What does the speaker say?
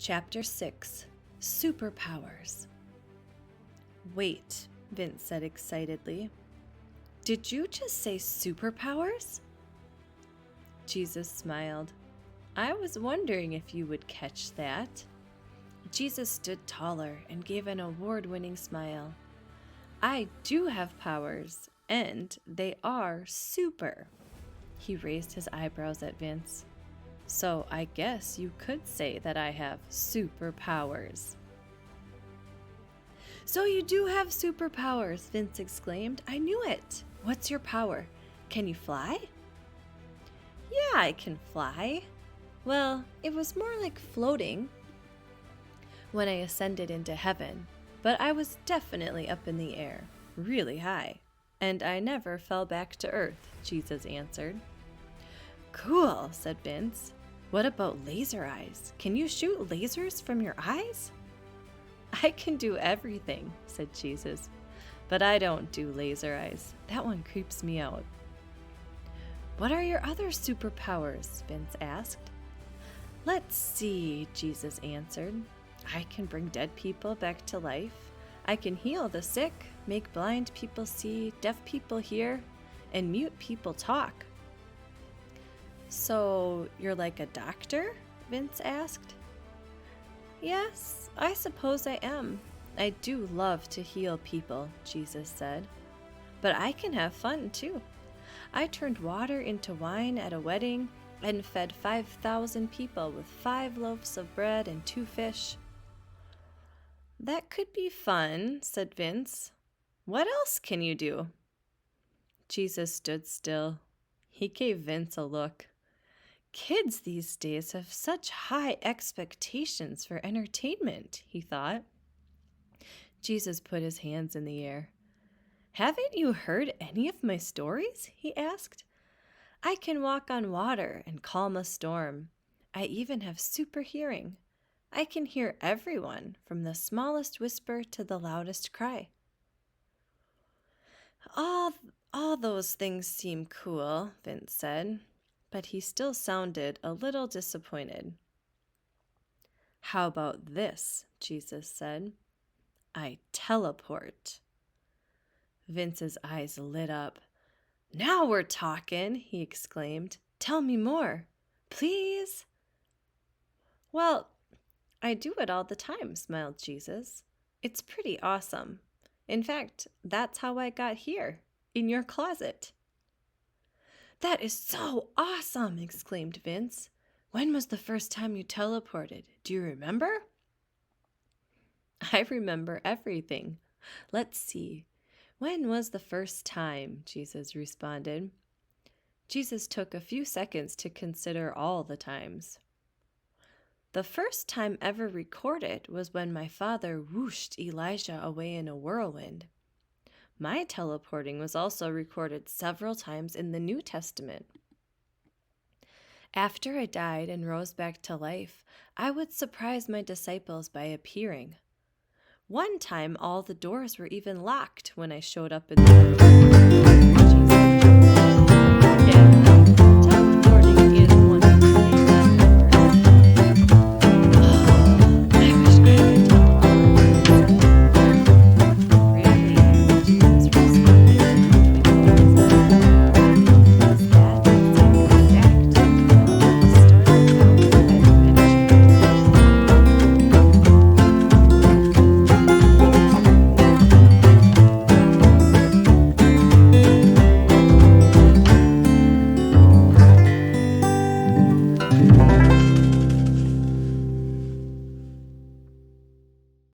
Chapter 6, Superpowers. Wait, Vince said excitedly. Did you just say superpowers? Jesus smiled. I was wondering if you would catch that. Jesus stood taller and gave an award-winning smile. I do have powers, and they are super. He raised his eyebrows at Vince. So I guess you could say that I have superpowers. So you do have superpowers, Vince exclaimed. I knew it. What's your power? Can you fly? Yeah, I can fly. Well, it was more like floating when I ascended into heaven, but I was definitely up in the air, really high, and I never fell back to earth, Jesus answered. Cool, said Vince. What about laser eyes? Can you shoot lasers from your eyes? I can do everything, said Jesus, but I don't do laser eyes. That one creeps me out. What are your other superpowers? Vince asked. Let's see, Jesus answered. I can bring dead people back to life. I can heal the sick, make blind people see, deaf people hear, and mute people talk. So you're like a doctor? Vince asked. Yes, I suppose I am. I do love to heal people, Jesus said. But I can have fun too. I turned water into wine at a wedding and fed 5,000 people with 5 loaves of bread and 2 fish. That could be fun, said Vince. What else can you do? Jesus stood still. He gave Vince a look. Kids these days have such high expectations for entertainment, he thought. Jesus put his hands in the air. Haven't you heard any of my stories? He asked. I can walk on water and calm a storm. I even have super hearing. I can hear everyone, from the smallest whisper to the loudest cry. All those things seem cool, Vince said, but he still sounded a little disappointed. How about this? Jesus said. I teleport. Vince's eyes lit up. Now we're talking, he exclaimed. Tell me more, please. Well, I do it all the time, smiled Jesus. It's pretty awesome. In fact, that's how I got here, in your closet. That is so awesome, exclaimed Vince. When was the first time you teleported? Do you remember? I remember everything. Let's see. When was the first time? Jesus responded. Jesus took a few seconds to consider all the times. The first time ever recorded was when my father whooshed Elijah away in a whirlwind. My teleporting was also recorded several times in the New Testament. After I died and rose back to life, I would surprise my disciples by appearing. One time, all the doors were even locked when I showed up in the room.